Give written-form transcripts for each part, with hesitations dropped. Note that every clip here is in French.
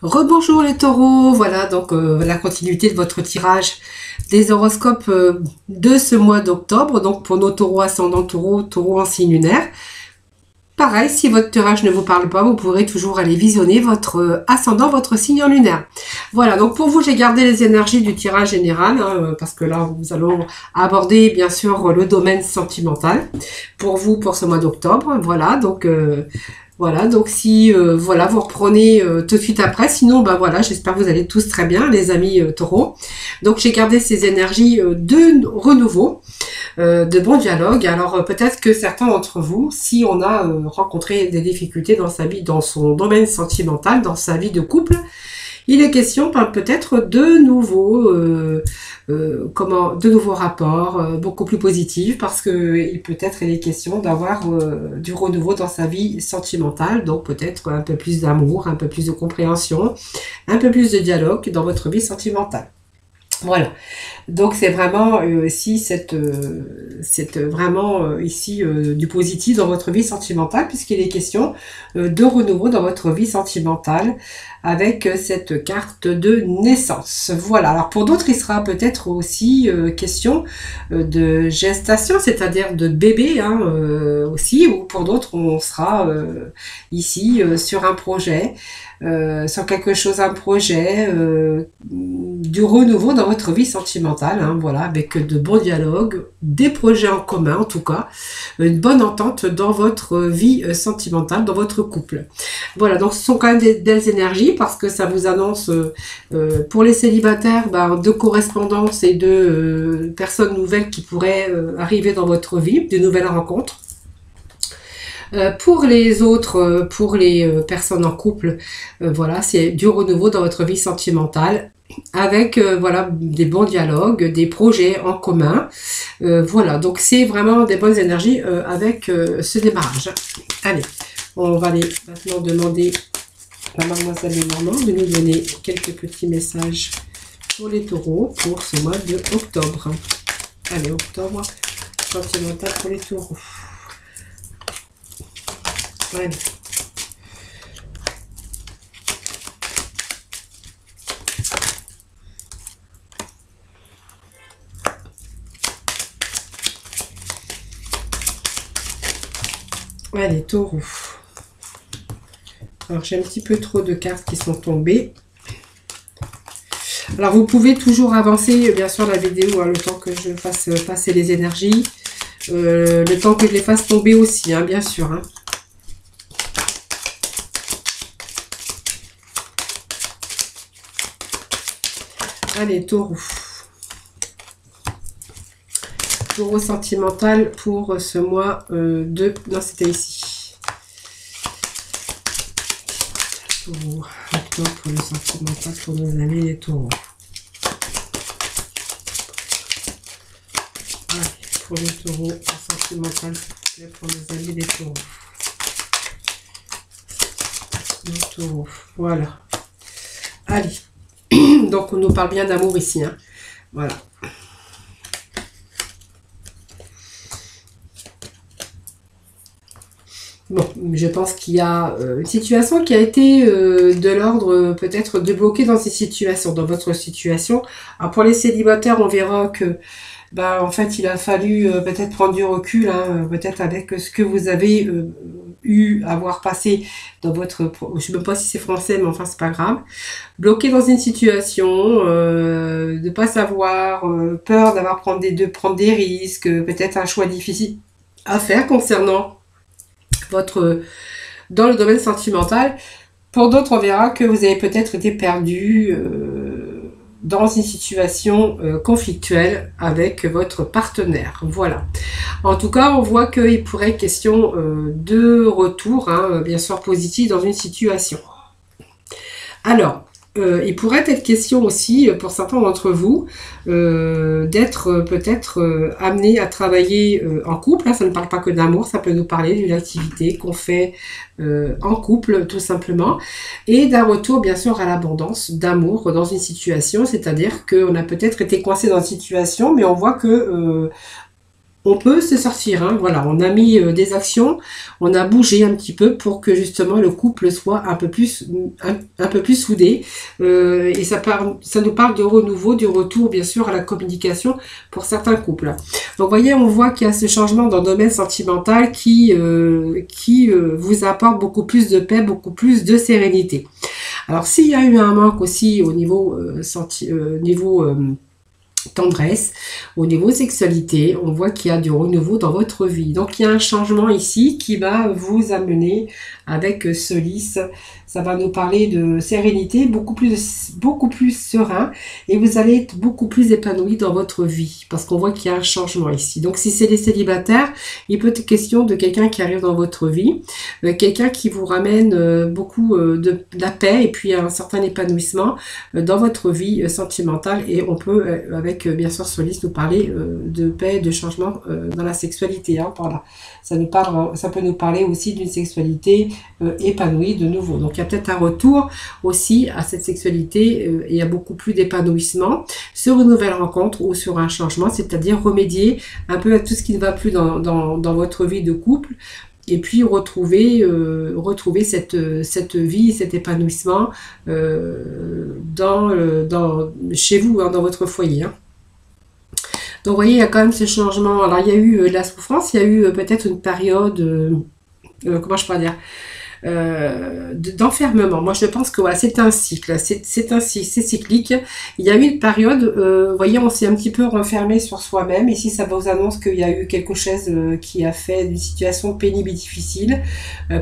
Rebonjour les taureaux, voilà donc la continuité de votre tirage des horoscopes de ce mois d'octobre, donc pour nos taureaux ascendant taureau, taureau en signe lunaire. Pareil, si votre tirage ne vous parle pas, vous pourrez toujours aller visionner votre ascendant, votre signe en lunaire. Voilà, donc pour vous, j'ai gardé les énergies du tirage général, parce que là, nous allons aborder bien sûr le domaine sentimental pour vous pour ce mois d'octobre. Voilà, donc si voilà, vous reprenez tout de suite après, sinon bah voilà, j'espère que vous allez tous très bien, les amis taureaux. Donc j'ai gardé ces énergies de renouveau, de bon dialogue. Alors peut-être que certains d'entre vous, si on a rencontré des difficultés dans sa vie, dans son domaine sentimental, dans sa vie de couple, il est question peut-être de nouveaux rapports beaucoup plus positifs, parce que il peut-être il est question d'avoir du renouveau dans sa vie sentimentale, donc peut-être un peu plus d'amour, un peu plus de compréhension, un peu plus de dialogue dans votre vie sentimentale. Voilà. Donc c'est vraiment ici vraiment ici du positif dans votre vie sentimentale, puisqu'il est question de renouveau dans votre vie sentimentale avec cette carte de naissance. Voilà. Alors pour d'autres, il sera peut-être aussi question de gestation, c'est-à-dire de bébé aussi, ou pour d'autres, on sera ici sur un projet. Sur quelque chose, un projet, du renouveau dans votre vie sentimentale, voilà, avec de bons dialogues, des projets en commun en tout cas, une bonne entente dans votre vie sentimentale, dans votre couple. Voilà, donc ce sont quand même des belles énergies, parce que ça vous annonce pour les célibataires de correspondance et de personnes nouvelles qui pourraient arriver dans votre vie, de nouvelles rencontres. Pour les autres, pour les personnes en couple, voilà, c'est du renouveau dans votre vie sentimentale, avec voilà, des bons dialogues, des projets en commun. Voilà, donc c'est vraiment des bonnes énergies avec ce démarrage. Allez, on va aller maintenant demander à Mademoiselle Lenormand de nous donner quelques petits messages pour les taureaux pour ce mois de octobre. Allez, octobre sentimental pour les taureaux. Ouais. Ouais, les taureaux. Alors j'ai un petit peu trop de cartes qui sont tombées. Alors vous pouvez toujours avancer bien sûr la vidéo, le temps que je fasse passer les énergies. Le temps que je les fasse tomber aussi, bien sûr. Allez, taureau. Taureau sentimental pour ce mois de... Non, c'était ici. Taureau. Maintenant, pour le sentimental, pour nos amis les taureaux. Allez, pour les taureaux, le sentimental, pour nos amis les taureaux. Les taureaux. Voilà. Allez. Donc, on nous parle bien d'amour ici. Voilà. Bon, je pense qu'il y a une situation qui a été de l'ordre peut-être de bloquer dans ces situations, dans votre situation. Alors, pour les célibataires, on verra que en fait, il a fallu peut-être prendre du recul, peut-être avec ce que vous avez avoir passé dans votre... Je ne sais même pas si c'est français, mais enfin, c'est pas grave. Bloqué dans une situation, de ne pas savoir, peur d'avoir prendre des risques, peut-être un choix difficile à faire concernant dans le domaine sentimental. Pour d'autres, on verra que vous avez peut-être été perdu dans une situation conflictuelle avec votre partenaire. Voilà. En tout cas, on voit qu'il pourrait être question de retour, bien sûr positif dans une situation. Alors, il pourrait être question aussi, pour certains d'entre vous, d'être peut-être amené à travailler en couple. Ça ne parle pas que d'amour, ça peut nous parler d'une activité qu'on fait en couple, tout simplement. Et d'un retour, bien sûr, à l'abondance, d'amour dans une situation. C'est-à-dire qu'on a peut-être été coincé dans une situation, mais on voit que... on peut se sortir, hein, voilà, on a mis des actions, on a bougé un petit peu pour que justement le couple soit un peu plus soudé, et ça nous parle de renouveau, du retour bien sûr à la communication pour certains couples. Donc vous voyez, on voit qu'il y a ce changement dans le domaine sentimental qui vous apporte beaucoup plus de paix, beaucoup plus de sérénité. Alors s'il y a eu un manque aussi au niveau tendresse, au niveau sexualité, on voit qu'il y a du renouveau dans votre vie. Donc il y a un changement ici qui va vous amener avec ce lys. Ça va nous parler de sérénité, beaucoup plus serein, et vous allez être beaucoup plus épanoui dans votre vie parce qu'on voit qu'il y a un changement ici. Donc si c'est les célibataires, il peut être question de quelqu'un qui arrive dans votre vie, quelqu'un qui vous ramène beaucoup de la paix et puis un certain épanouissement dans votre vie sentimentale, et on peut avec bien sûr ce lys nous parler de paix, de changement dans la sexualité, hein, voilà. Ça peut nous parler aussi d'une sexualité épanouie de nouveau. Donc il y a peut-être un retour aussi à cette sexualité et il y a beaucoup plus d'épanouissement sur une nouvelle rencontre ou sur un changement, c'est-à-dire remédier un peu à tout ce qui ne va plus dans votre vie de couple, et puis retrouver cette vie, cet épanouissement chez vous, hein, dans votre foyer, hein. Donc vous voyez, il y a quand même ce changement. Alors il y a eu de la souffrance, il y a eu peut-être une période, comment je pourrais dire, d'enfermement. Moi je pense que voilà, c'est un cycle, c'est cyclique. Il y a eu une période, vous voyez, on s'est un petit peu renfermé sur soi-même. Ici ça vous annonce qu'il y a eu quelque chose qui a fait d'une situation pénible et difficile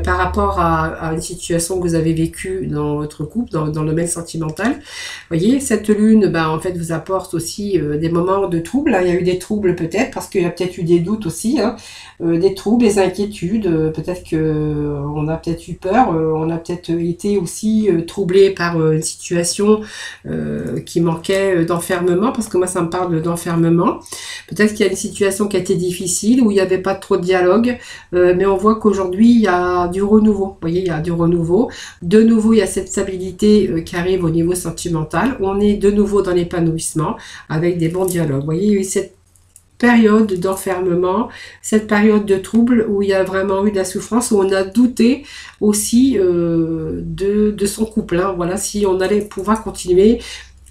par rapport à une situation que vous avez vécue dans votre couple, dans le domaine sentimental. Vous voyez, cette lune, en fait, vous apporte aussi des moments de troubles, hein. Il y a eu des troubles peut-être, parce qu'il y a peut-être eu des doutes aussi, hein, des troubles, des inquiétudes, peut-être que on a peut-être eu peur, on a peut-être été aussi troublé par une situation qui manquait d'enfermement, parce que moi ça me parle d'enfermement. Peut-être qu'il y a une situation qui a été difficile, où il n'y avait pas trop de dialogue, mais on voit qu'aujourd'hui il y a du renouveau. Vous voyez, il y a du renouveau. De nouveau, il y a cette stabilité qui arrive au niveau sentimental. On est de nouveau dans l'épanouissement avec des bons dialogues. Vous voyez, il y a eu cette période d'enfermement, cette période de trouble où il y a vraiment eu de la souffrance, où on a douté aussi de son couple, hein. Voilà, si on allait pouvoir continuer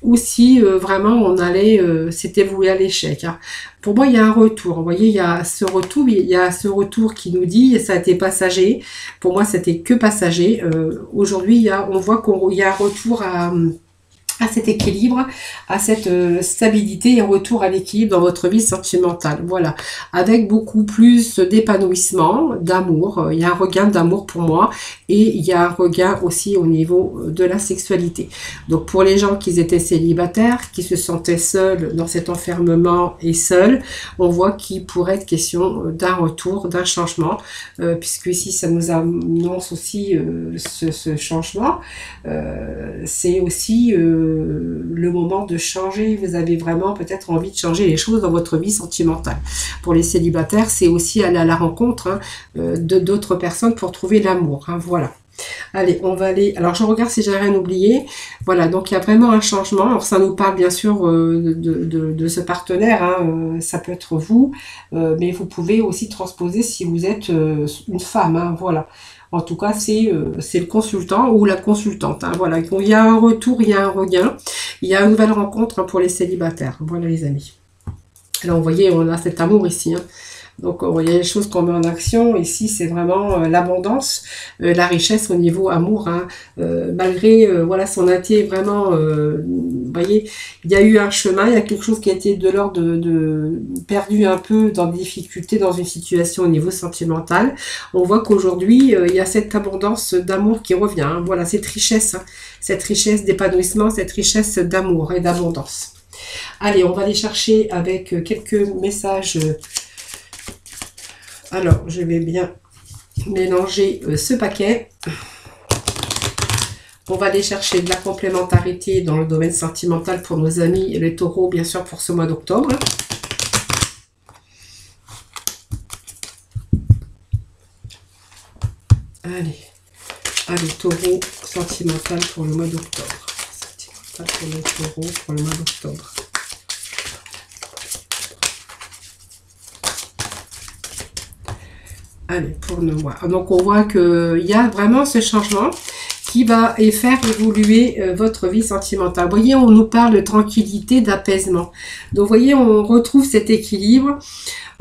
ou si vraiment on allait, c'était voué à l'échec, hein. Pour moi, il y a un retour. Vous voyez, il y a ce retour qui nous dit, ça a été passager. Pour moi, c'était que passager. Aujourd'hui, on voit qu'il y a un retour à cet équilibre, à cette stabilité et retour à l'équilibre dans votre vie sentimentale. Voilà, avec beaucoup plus d'épanouissement, d'amour. Il y a un regain d'amour pour moi, et il y a un regain aussi au niveau de la sexualité. Donc pour les gens qui étaient célibataires, qui se sentaient seuls dans cet enfermement et seuls, on voit qu'il pourrait être question d'un retour, d'un changement, puisque ici ça nous annonce aussi ce changement. C'est aussi le moment de changer. Vous avez vraiment peut-être envie de changer les choses dans votre vie sentimentale. Pour les célibataires, c'est aussi aller à la rencontre, hein, de d'autres personnes pour trouver l'amour, hein, voilà. Allez, on va aller... Alors, je regarde si j'ai rien oublié. Voilà, donc il y a vraiment un changement. Alors, ça nous parle bien sûr de ce partenaire, hein, ça peut être vous, mais vous pouvez aussi transposer si vous êtes une femme, hein, voilà. En tout cas, c'est le consultant ou la consultante, hein, voilà. Il y a un retour, il y a un regain, il y a une nouvelle rencontre, hein, pour les célibataires. Voilà, les amis. Alors, vous voyez, on a cet amour ici, hein. Donc, il y a des choses qu'on met en action. Ici, c'est vraiment l'abondance, la richesse au niveau amour, hein. Malgré voilà, son intérêt vraiment, vous voyez, il y a eu un chemin, il y a quelque chose qui a été de l'ordre de perdu un peu dans des difficultés, dans une situation au niveau sentimental. On voit qu'aujourd'hui, il y a cette abondance d'amour qui revient, hein. Voilà, cette richesse d'épanouissement, cette richesse d'amour et d'abondance. Allez, on va aller chercher avec quelques messages. Alors, je vais bien mélanger ce paquet. On va aller chercher de la complémentarité dans le domaine sentimental pour nos amis et les taureaux, bien sûr, pour ce mois d'octobre. Allez, taureau sentimental pour le mois d'octobre. Sentimental pour les taureaux pour le mois d'octobre. Allez, pour nous voir. Donc, on voit qu'il y a vraiment ce changement qui va faire évoluer votre vie sentimentale. Vous voyez, on nous parle de tranquillité, d'apaisement. Donc, vous voyez, on retrouve cet équilibre,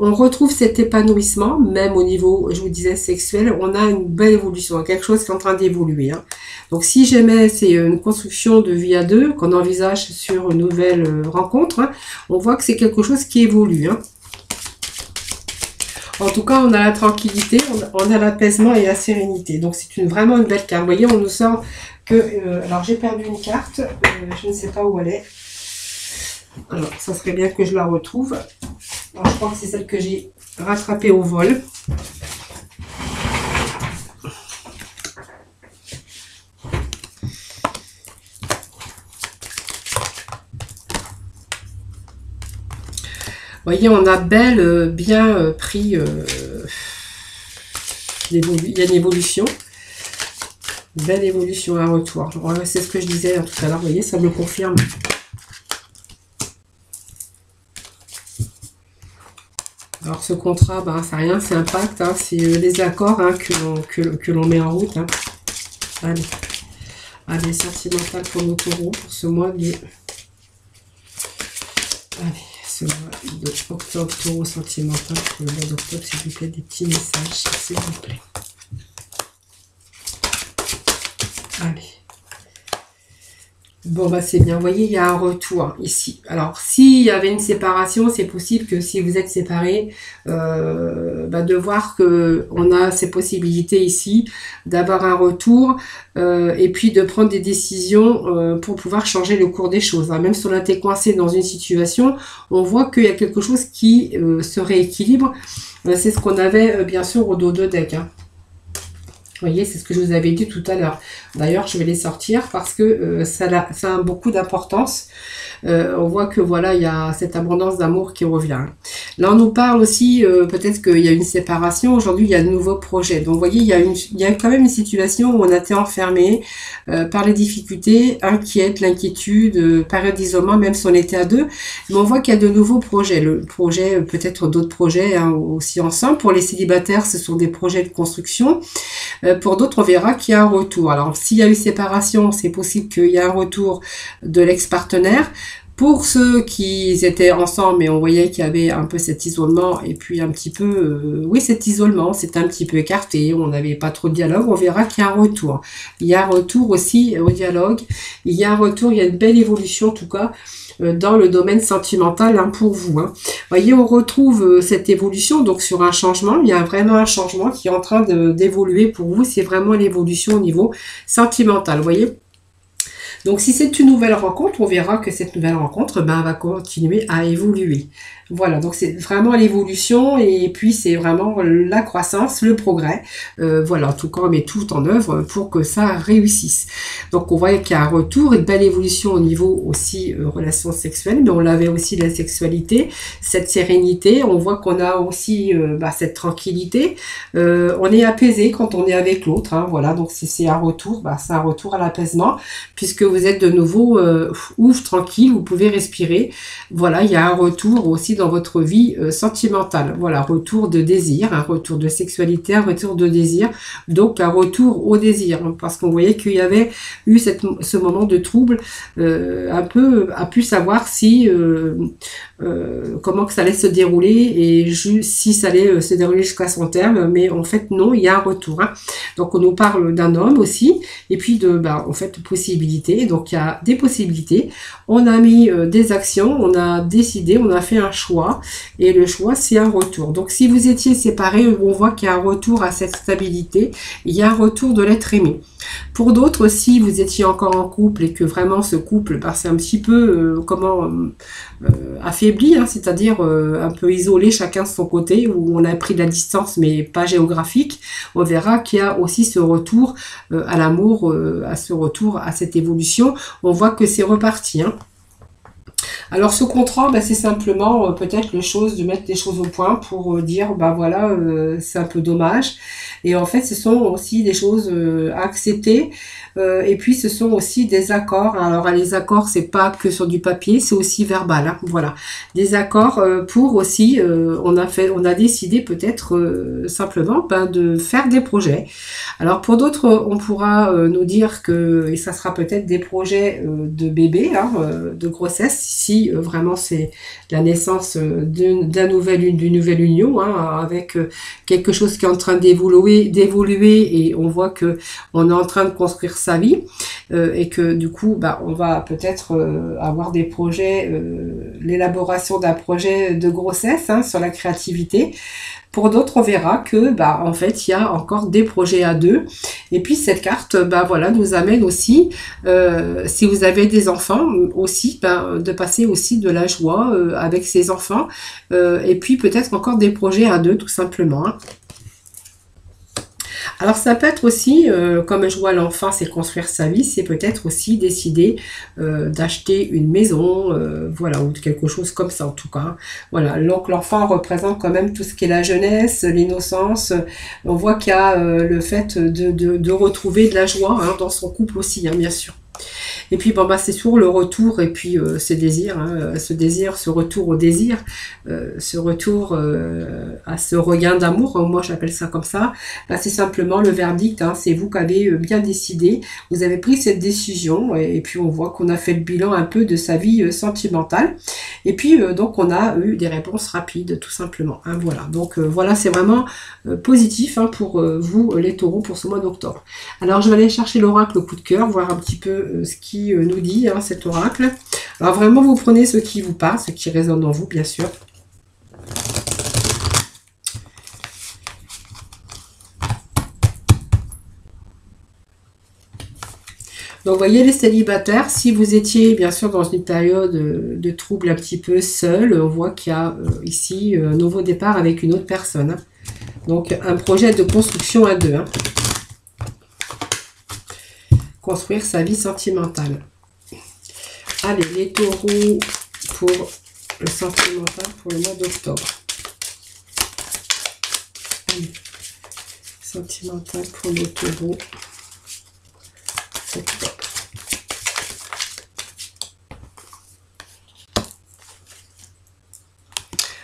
on retrouve cet épanouissement, même au niveau, je vous disais, sexuel. On a une belle évolution, quelque chose qui est en train d'évoluer. Hein. Donc, si jamais c'est une construction de vie à deux qu'on envisage sur une nouvelle rencontre, hein, on voit que c'est quelque chose qui évolue. Hein. En tout cas, on a la tranquillité, on a l'apaisement et la sérénité. Donc, c'est vraiment une belle carte. Vous voyez, on nous sort que... alors, j'ai perdu une carte. Je ne sais pas où elle est. Alors, ça serait bien que je la retrouve. Alors, je crois que c'est celle que j'ai rattrapée au vol. Vous voyez, on a bien pris... il y a une évolution. Belle évolution, un retour. Voilà, c'est ce que je disais tout à l'heure. Vous voyez, ça me confirme. Alors, ce contrat, ben, ça rien, c'est un pacte. Hein, c'est les accords hein, que l'on met en route. Hein. Allez. Allez, sentimental pour nos taureaux pour ce mois de... Allez. Ce mois d'octobre, taureau sentimental pour le mois d'octobre, s'il vous plaît, des petits messages, s'il vous plaît. Allez. Bon, bah c'est bien. Vous voyez, il y a un retour ici. Alors, s'il y avait une séparation, c'est possible que si vous êtes séparés, de voir qu'on a ces possibilités ici, d'avoir un retour, et puis de prendre des décisions pour pouvoir changer le cours des choses. Hein. Même si on a été coincé dans une situation, on voit qu'il y a quelque chose qui se rééquilibre. C'est ce qu'on avait, bien sûr, au dos de deck. Hein. Vous voyez, c'est ce que je vous avais dit tout à l'heure. D'ailleurs, je vais les sortir parce que ça a beaucoup d'importance. On voit que voilà, il y a cette abondance d'amour qui revient. Là, on nous parle aussi, peut-être qu'il y a une séparation. Aujourd'hui, il y a de nouveaux projets. Donc, vous voyez, il y a quand même une situation où on a été enfermé par les difficultés, inquiète, l'inquiétude, période d'isolement, même si on était à deux. Mais on voit qu'il y a de nouveaux projets. Le projet, peut-être d'autres projets hein, aussi ensemble. Pour les célibataires, ce sont des projets de construction. Pour d'autres, on verra qu'il y a un retour. Alors, s'il y a eu séparation, c'est possible qu'il y ait un retour de l'ex-partenaire. Pour ceux qui étaient ensemble, mais on voyait qu'il y avait un peu cet isolement, et puis un petit peu, oui, cet isolement, c'est un petit peu écarté, on n'avait pas trop de dialogue, on verra qu'il y a un retour. Il y a un retour aussi au dialogue, il y a un retour, il y a une belle évolution en tout cas, dans le domaine sentimental hein, pour vous. Hein. Voyez, on retrouve cette évolution donc sur un changement. Il y a vraiment un changement qui est en train d'évoluer pour vous. C'est vraiment l'évolution au niveau sentimental. Vous voyez. Donc, si c'est une nouvelle rencontre, on verra que cette nouvelle rencontre va continuer à évoluer. Voilà, donc c'est vraiment l'évolution et puis c'est vraiment la croissance, le progrès. Voilà, en tout cas, on met tout en œuvre pour que ça réussisse. Donc, on voit qu'il y a un retour, une belle évolution au niveau aussi relations sexuelles, mais on avait aussi la sexualité, cette sérénité. On voit qu'on a aussi cette tranquillité. On est apaisé quand on est avec l'autre. Hein, voilà, donc c'est un retour, c'est un retour à l'apaisement puisque vous êtes de nouveau tranquille, vous pouvez respirer. Voilà, il y a un retour aussi dans votre vie sentimentale. Voilà, retour de désir, un retour de sexualité, un retour de désir, donc un retour au désir, hein, parce qu'on voyait qu'il y avait eu ce moment de trouble, un peu à pu savoir si comment que ça allait se dérouler et si ça allait se dérouler jusqu'à son terme, mais en fait non, il y a un retour. Hein. Donc on nous parle d'un homme aussi, et puis de en fait possibilités. Donc il y a des possibilités. On a mis des actions, on a décidé, on a fait un choix, et le choix c'est un retour. Donc si vous étiez séparés, on voit qu'il y a un retour à cette stabilité, il y a un retour de l'être aimé. Pour d'autres, si vous étiez encore en couple et que vraiment ce couple, c'est un petit peu affaibli, hein, c'est-à-dire un peu isolé, chacun de son côté, où on a pris de la distance mais pas géographique, on verra qu'il y a aussi ce retour à l'amour, à ce retour à cette évolution. On voit que c'est reparti. Hein. Alors ce contrat, c'est simplement peut-être le chose de mettre les choses au point pour dire voilà, c'est un peu dommage, Et en fait, ce sont aussi des choses à accepter. Et puis, ce sont aussi des accords. Alors, les accords, c'est pas que sur du papier, c'est aussi verbal. Hein, voilà, des accords pour aussi. On a décidé peut-être simplement de faire des projets. Alors, pour d'autres, on pourra nous dire que, et ça sera peut-être des projets de bébé, hein, de grossesse, si vraiment c'est la naissance d'une nouvelle union, hein, avec quelque chose qui est en train d'évoluer, et on voit que on est en train de construire sa vie, et que du coup, on va peut-être avoir des projets, l'élaboration d'un projet de grossesse, hein, sur la créativité. Pour d'autres, on verra que, en fait, il y a encore des projets à deux. Et puis, cette carte, voilà, nous amène aussi, si vous avez des enfants, aussi, de passer aussi de la joie avec ces enfants. Et puis, peut-être encore des projets à deux, tout simplement. Hein. Alors ça peut être aussi, comme je vois l'enfant, c'est construire sa vie, c'est peut-être aussi décider d'acheter une maison, voilà, ou quelque chose comme ça en tout cas. Hein. Voilà, donc l'enfant représente quand même tout ce qui est la jeunesse, l'innocence. On voit qu'il y a le fait de retrouver de la joie, hein, dans son couple aussi, hein, bien sûr. Et puis c'est sur le retour et puis ce désir, hein, ce retour au désir, ce retour à ce regain d'amour, moi j'appelle ça comme ça. C'est simplement le verdict, hein, c'est vous qui avez bien décidé, vous avez pris cette décision et puis on voit qu'on a fait le bilan un peu de sa vie sentimentale. Et puis donc on a eu des réponses rapides tout simplement. Hein, voilà, donc voilà, c'est vraiment positif, hein, pour vous les taureaux pour ce mois d'octobre. Alors je vais aller chercher l'oracle coup de cœur, voir un petit peu ce qui nous dit, hein, cet oracle. Alors vraiment, vous prenez ce qui vous parle, ce qui résonne en vous, bien sûr. Donc, vous voyez, les célibataires, si vous étiez bien sûr dans une période de trouble un petit peu seul, on voit qu'il y a ici un nouveau départ avec une autre personne. Hein. Donc, un projet de construction à deux. Hein. Construire sa vie sentimentale. Allez, les taureaux pour le sentimental pour le mois d'octobre. Sentimental pour les taureaux. Octobre.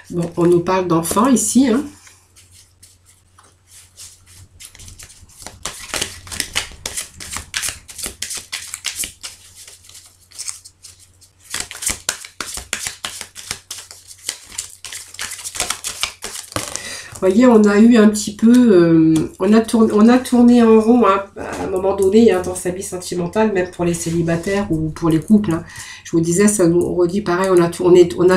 Bon, on nous parle d'enfants ici, hein. Vous voyez, on a eu un petit peu, on a tourné en rond, hein, à un moment donné, hein, dans sa vie sentimentale, même pour les célibataires ou pour les couples. Hein. Je vous disais, ça nous redit pareil, on a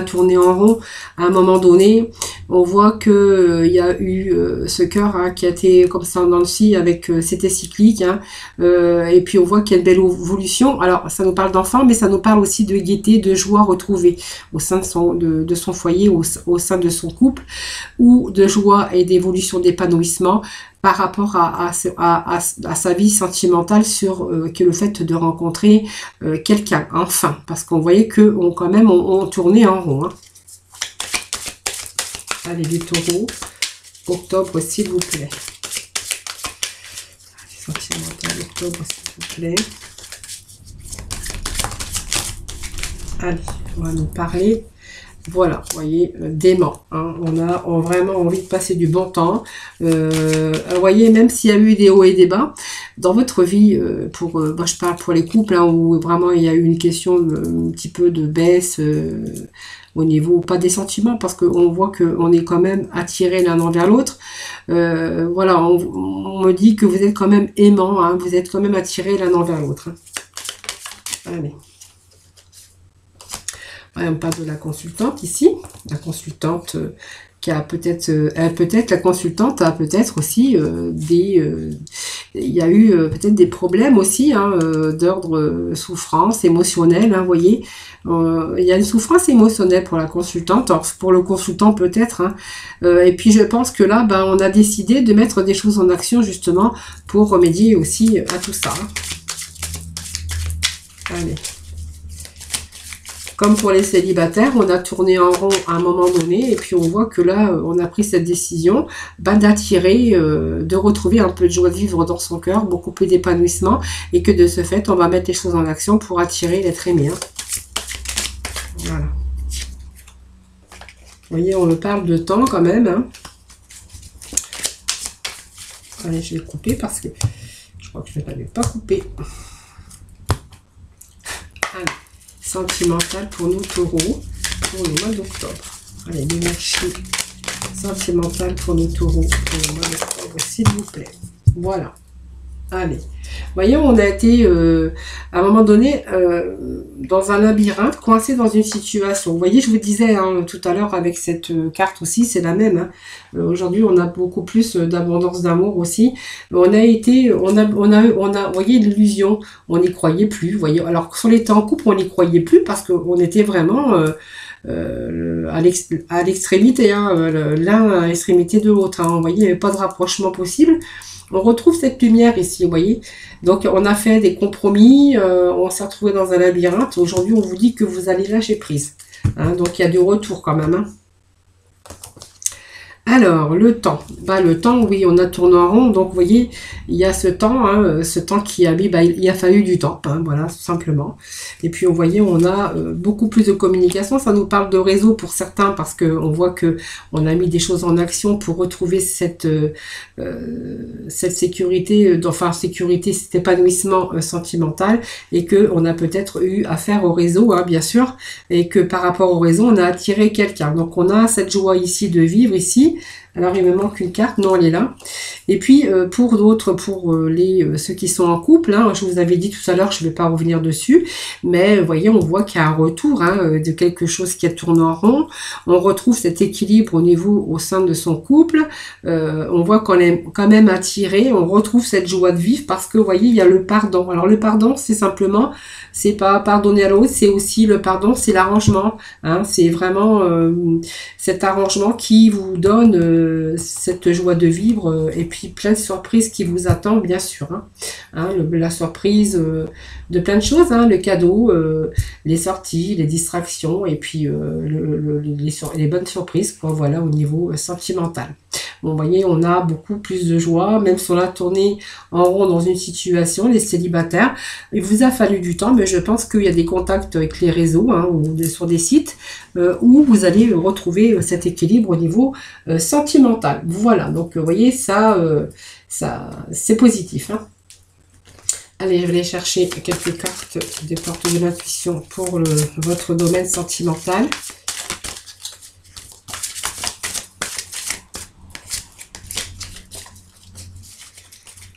tourné en rond à un moment donné. On voit que y a eu ce cœur, hein, qui a été comme ça dans le scie, avec c'était cyclique. Hein, et puis on voit qu'il y a une belle évolution. Alors ça nous parle d'enfant, mais ça nous parle aussi de gaieté, de joie retrouvée au sein de son foyer, au sein de son couple, ou de joie et d'évolution, d'épanouissement par rapport à sa vie sentimentale, sur que le fait de rencontrer quelqu'un, enfin, parce qu'on voyait que quand même on tournait en rond. Hein. Allez, les taureaux, octobre, s'il vous plaît. Sentimental, octobre, s'il vous plaît. Allez, on va nous parler. Voilà, vous voyez, d'aimant. Hein, on a vraiment envie de passer du bon temps. Vous voyez, même s'il y a eu des hauts et des bas dans votre vie, je parle pour les couples, hein, où vraiment il y a eu une question un petit peu de baisse au niveau, pas des sentiments, parce qu'on voit qu'on est quand même attirés l'un envers l'autre. Voilà, on me dit que vous êtes quand même aimant, hein, vous êtes quand même attirés l'un envers l'autre. Hein. Allez. On parle de la consultante ici, la consultante qui a peut-être, la consultante a peut-être aussi il y a eu peut-être des problèmes aussi, hein, d'ordre souffrance émotionnelle, hein, vous voyez, il y a une souffrance émotionnelle pour la consultante, alors pour le consultant peut-être, hein, et puis je pense que là, on a décidé de mettre des choses en action justement pour remédier aussi à tout ça. Hein. Allez. comme pour les célibataires, on a tourné en rond à un moment donné et puis on voit que là, on a pris cette décision d'attirer, de retrouver un peu de joie de vivre dans son cœur, beaucoup plus d'épanouissement et que de ce fait, on va mettre les choses en action pour attirer l'être aimé. Hein. Voilà. Vous voyez, on me parle de temps quand même. Hein. Allez, je vais couper parce que je crois que je ne l'avais pas coupé. Allez, sentimental pour nous taureaux pour le mois d'octobre. Allez, l'énergie sentimentale pour nous taureaux pour le mois d'octobre, s'il vous plaît. Voilà. Allez. Vous voyez, on a été, à un moment donné, dans un labyrinthe, coincé dans une situation. Vous voyez, je vous disais hein, tout à l'heure avec cette carte aussi, c'est la même. Hein. Aujourd'hui, on a beaucoup plus d'abondance d'amour aussi. On a été, vous voyez, l'illusion, on n'y croyait plus. Vous voyez, alors que si on était en couple, on n'y croyait plus parce qu'on était vraiment à l'extrémité, hein, l'un à l'extrémité de l'autre. Hein. Vous voyez, il n'y avait pas de rapprochement possible. On retrouve cette lumière ici, vous voyez. Donc, on a fait des compromis, on s'est retrouvé dans un labyrinthe. Aujourd'hui, on vous dit que vous allez lâcher prise. Hein, donc, il y a du retour quand même. Hein. Alors, le temps. Bah, le temps, oui, on a tourné en rond. Donc, vous voyez, il y a ce temps qui a mis, bah, il a fallu du temps. Hein, voilà, tout simplement. Et puis, vous voyez, on a beaucoup plus de communication. Ça nous parle de réseau pour certains parce qu'on voit que on a mis des choses en action pour retrouver cette sécurité, sécurité, cet épanouissement sentimental et que on a peut-être eu affaire au réseau, hein, bien sûr, et que par rapport au réseau, on a attiré quelqu'un. Donc, on a cette joie ici de vivre ici. Alors, il me manque une carte. Non, elle est là. Et puis, pour d'autres, pour ceux qui sont en couple, hein, je vous avais dit tout à l'heure, je ne vais pas revenir dessus, mais vous voyez, on voit qu'il y a un retour hein, de quelque chose qui a tourné en rond. On retrouve cet équilibre au sein de son couple. On voit qu'on est quand même attiré. On retrouve cette joie de vivre parce que, vous voyez, il y a le pardon. Alors, le pardon, c'est simplement, c'est pas pardonner à l'autre, c'est aussi le pardon, c'est l'arrangement. Hein, c'est vraiment cet arrangement qui vous donne cette joie de vivre et puis plein de surprises qui vous attendent bien sûr. Hein. La surprise de plein de choses, hein, le cadeau, les sorties, les distractions et puis les bonnes surprises quoi, voilà, au niveau sentimental. Bon, vous voyez, on a beaucoup plus de joie, même si on a tourné en rond dans une situation, les célibataires. Il vous a fallu du temps, mais je pense qu'il y a des contacts avec les réseaux hein, ou sur des sites où vous allez retrouver cet équilibre au niveau sentimental. Voilà, donc vous voyez, ça c'est positif. Hein. Allez, je vais aller chercher quelques cartes des portes de l'intuition pour votre domaine sentimental.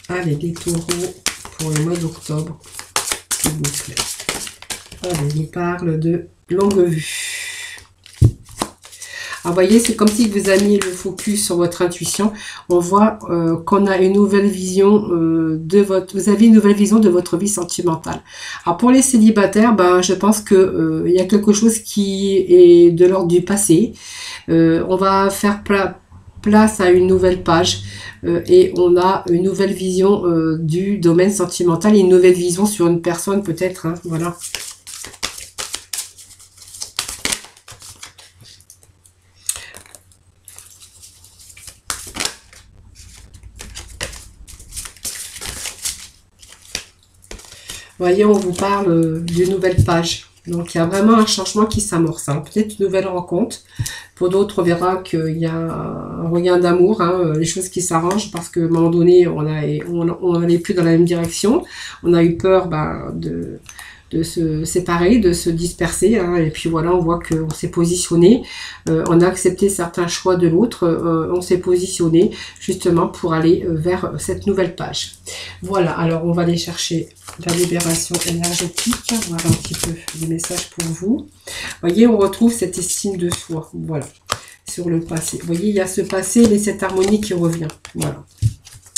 Allez, les taureaux pour le mois d'octobre, s'il vous plaît. Allez, il parle de longue vue. Alors, vous voyez, c'est comme si vous avez mis le focus sur votre intuition. On voit qu'on a une nouvelle vision vous avez une nouvelle vision de votre vie sentimentale. Alors, pour les célibataires, ben, je pense que il y a quelque chose qui est de l'ordre du passé. On va faire place à une nouvelle page et on a une nouvelle vision du domaine sentimental et une nouvelle vision sur une personne peut-être, hein, voilà. Vous voyez, on vous parle d'une nouvelle page. Donc, il y a vraiment un changement qui s'amorce. Hein. Peut-être une nouvelle rencontre. Pour d'autres, on verra qu'il y a un regain d'amour, hein, les choses qui s'arrangent parce qu'à un moment donné, on n'allait plus dans la même direction. On a eu peur de se séparer, de se disperser. Hein, et puis voilà, on voit qu'on s'est positionné. On a accepté certains choix de l'autre. On s'est positionné justement pour aller vers cette nouvelle page. Voilà, alors on va aller chercher la libération énergétique. Voir un petit peu des messages pour vous. Vous voyez, on retrouve cette estime de soi. Voilà, sur le passé. Vous voyez, il y a ce passé et cette harmonie qui revient. Voilà.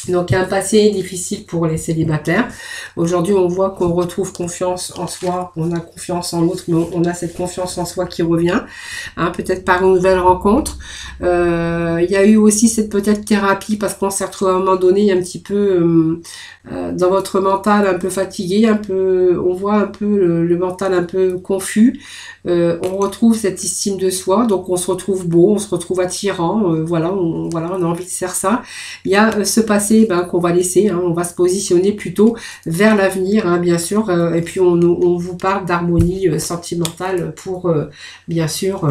Donc, il y a un passé difficile pour les célibataires. Aujourd'hui, on voit qu'on retrouve confiance en soi, on a confiance en l'autre, mais on a cette confiance en soi qui revient, hein, peut-être par une nouvelle rencontre. Il y a eu aussi cette peut-être thérapie, parce qu'on s'est retrouvé à un moment donné un petit peu dans votre mental un peu fatigué, un peu, on voit un peu le mental un peu confus. On retrouve cette estime de soi, donc on se retrouve beau, on se retrouve attirant, voilà, on a envie de faire ça. Il y a ce passé qu'on va laisser, hein, on va se positionner plutôt vers l'avenir, hein, bien sûr, et puis on vous parle d'harmonie sentimentale pour, bien sûr,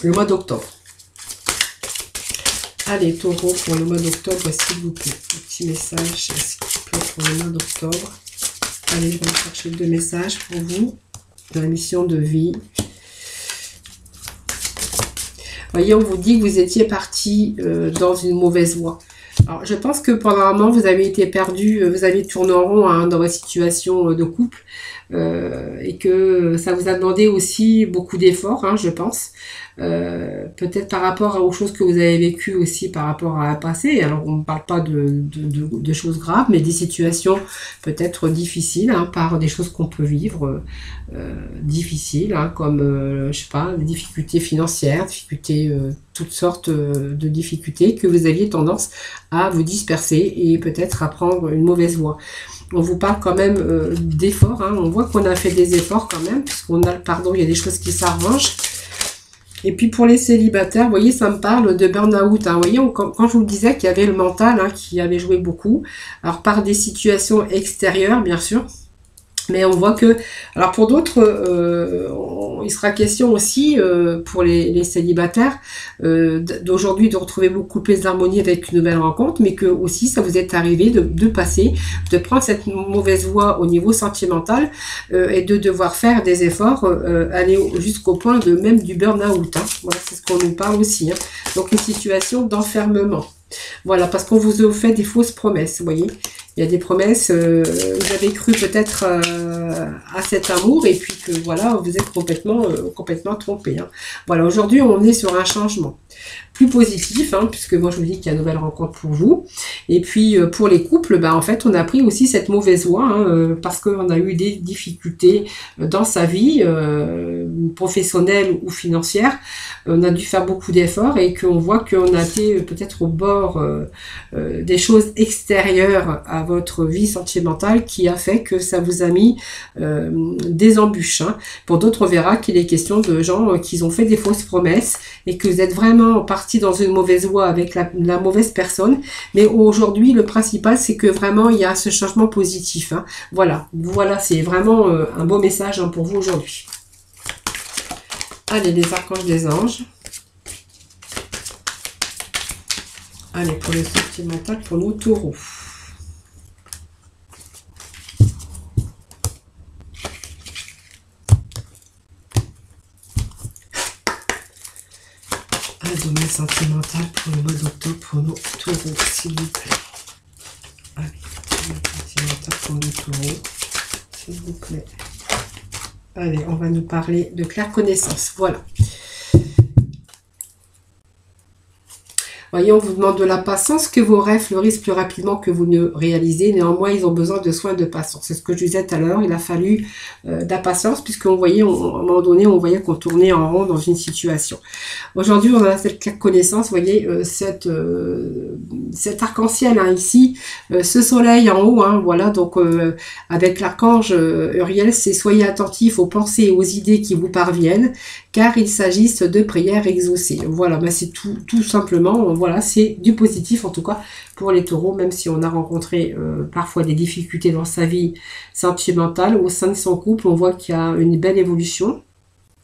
le mois d'octobre. Allez, Taureau, pour le mois d'octobre, s'il vous plaît, un petit message, s'il vous plaît, pour le mois d'octobre. Allez, je vais chercher 2 messages pour vous, de la mission de vie. Voyez, on vous dit que vous étiez parti dans une mauvaise voie. Alors, je pense que pendant un moment, vous avez été perdu, vous avez tourné en rond, hein, dans votre situation de couple, et que ça vous a demandé aussi beaucoup d'efforts, hein, je pense. Peut-être par rapport aux choses que vous avez vécues aussi par rapport à un passé. Alors, on ne parle pas de choses graves, mais des situations peut-être difficiles, hein, par des choses qu'on peut vivre difficiles, hein, comme, je sais pas, des difficultés financières, toutes sortes de difficultés que vous aviez tendance à vous disperser et peut-être à prendre une mauvaise voie. On vous parle quand même d'efforts, hein. On voit qu'on a fait des efforts quand même, puisqu'on a le pardon, il y a des choses qui s'arrangent. Et puis pour les célibataires, vous voyez, ça me parle de burn-out, hein. Vous voyez, quand je vous disais qu'il y avait le mental, hein, qui avait joué beaucoup, alors par des situations extérieures, bien sûr, mais on voit que, alors pour d'autres, il sera question aussi, pour les célibataires, d'aujourd'hui de retrouver beaucoup plus d'harmonie avec une nouvelle rencontre, mais que aussi ça vous est arrivé de passer, de prendre cette mauvaise voie au niveau sentimental, et de devoir faire des efforts, aller jusqu'au point de même du burn-out, hein. Voilà, c'est ce qu'on nous parle aussi, hein. Donc une situation d'enfermement. Voilà, parce qu'on vous a fait des fausses promesses, vous voyez. Il y a des promesses, vous avez cru peut-être à cet amour, et puis que voilà, vous êtes complètement trompé, hein. Voilà, aujourd'hui on est sur un changement plus positif, hein, puisque moi je vous dis qu'il y a une nouvelle rencontre pour vous. Et puis pour les couples, en fait on a pris aussi cette mauvaise voie, hein, parce qu'on a eu des difficultés dans sa vie, professionnelle ou financière. On a dû faire beaucoup d'efforts, et qu'on voit qu'on a été peut-être au bord des choses extérieures à votre vie sentimentale, qui a fait que ça vous a mis des embûches, hein. Pour d'autres, on verra qu'il est question de gens qui ont fait des fausses promesses, et que vous êtes vraiment parti dans une mauvaise voie avec la mauvaise personne. Mais aujourd'hui, le principal, c'est que vraiment, il y a ce changement positif, hein. Voilà, c'est vraiment un beau message, hein, pour vous aujourd'hui. Allez, les archanges des anges. Allez, pour le sentimental, pour nos taureaux. Un domaine sentimental pour le mois d'octobre pour nos taureaux, s'il vous plaît. Allez, domaine sentimental pour nos taureaux, s'il vous plaît. Allez, on va nous parler de claire connaissance. Voilà. Voyez, on vous demande de la patience, que vos rêves fleurissent plus rapidement que vous ne réalisez. Néanmoins, ils ont besoin de soins de patience. C'est ce que je disais tout à l'heure. Il a fallu de la patience, puisqu'on voyait, à un moment donné, on voyait qu'on tournait en rond dans une situation. Aujourd'hui, on a cette claire connaissance. Vous voyez, cet arc-en-ciel, hein, ici, ce soleil en haut, hein, voilà. Donc, avec l'archange Uriel, c'est soyez attentifs aux pensées et aux idées qui vous parviennent, car il s'agisse de prières exaucées. Voilà, c'est tout simplement, voilà, c'est du positif en tout cas pour les taureaux, même si on a rencontré parfois des difficultés dans sa vie sentimentale. Au sein de son couple, on voit qu'il y a une belle évolution,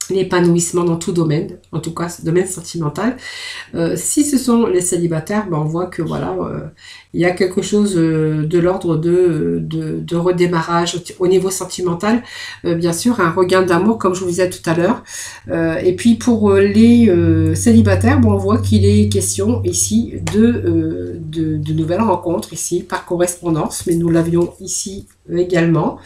l'épanouissement dans tout domaine, en tout cas ce domaine sentimental. Si ce sont les célibataires, on voit que voilà, il y a quelque chose de l'ordre de redémarrage au niveau sentimental, bien sûr, un regain d'amour comme je vous disais tout à l'heure. Et puis pour les célibataires, on voit qu'il est question ici de nouvelles rencontres ici par correspondance, mais nous l'avions ici également.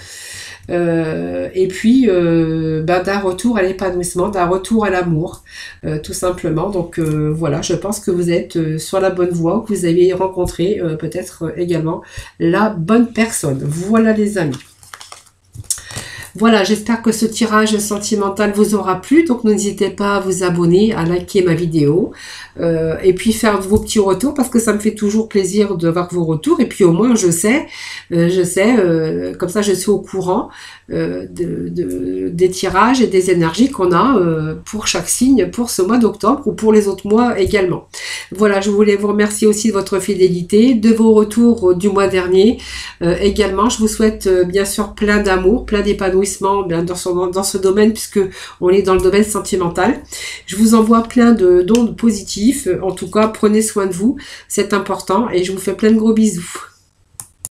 et puis d'un retour à l'épanouissement, d'un retour à l'amour, tout simplement. Donc voilà, je pense que vous êtes sur la bonne voie, que vous avez rencontré peut-être également la bonne personne. Voilà les amis. Voilà, j'espère que ce tirage sentimental vous aura plu. Donc n'hésitez pas à vous abonner, à liker ma vidéo et puis faire vos petits retours parce que ça me fait toujours plaisir de voir vos retours. Et puis au moins je sais, comme ça je suis au courant des tirages et des énergies qu'on a pour chaque signe pour ce mois d'octobre ou pour les autres mois également. Voilà, je voulais vous remercier aussi de votre fidélité, de vos retours du mois dernier. Également, je vous souhaite bien sûr plein d'amour, plein d'épanouissement dans ce domaine puisque on est dans le domaine sentimental. Je vous envoie plein d'ondes positifs. En tout cas, prenez soin de vous, c'est important et je vous fais plein de gros bisous.